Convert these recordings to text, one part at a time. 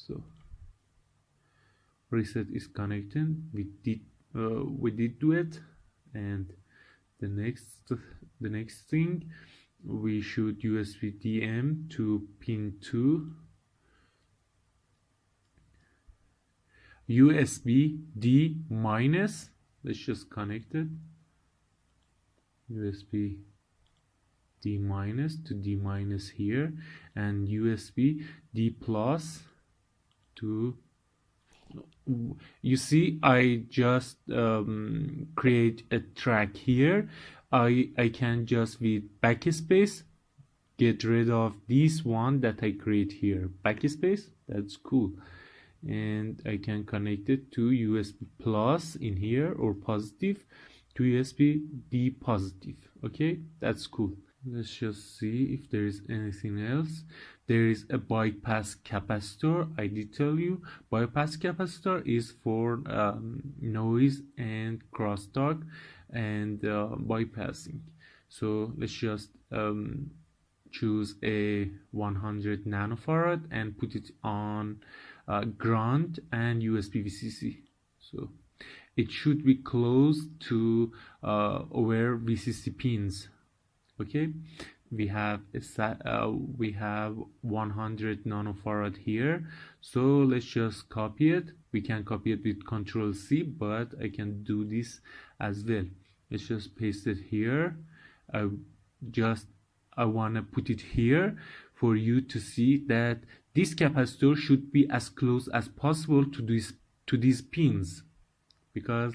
So reset is connecting. We did do it. And the next thing, we should USB DM to pin 2, USB D minus. Let's just connect it. USB D minus to D minus here, and USB D plus to, you see, I just create a track here. I can just with backspace get rid of this one that I create here. Backspace, that's cool. And I can connect it to USB plus in here, or positive to USB D positive. Okay, that's cool. Let's just see if there is anything else. There is a bypass capacitor. I did tell you, bypass capacitor is for noise and crosstalk and bypassing. So let's just choose a 100 nanofarad and put it on ground and USB VCC. So it should be close to where VCC pins. Okay, we have we have 100 nanofarad here, so let's just copy it. We can copy it with Ctrl+C, but I can do this as well. Let's just paste it here. I want to put it here for you to see that this capacitor should be as close as possible to these pins, because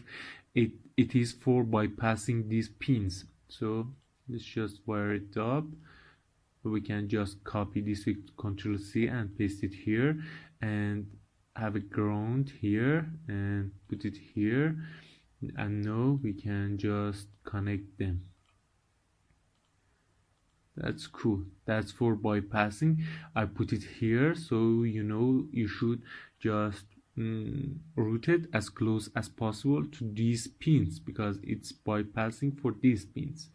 it is for bypassing these pins. So let's just wire it up. We can just copy this with Ctrl+C and paste it here, and have a ground here and put it here. And now we can just connect them. That's cool. That's for bypassing. I put it here, so you know you should just route it as close as possible to these pins, because it's bypassing for these pins.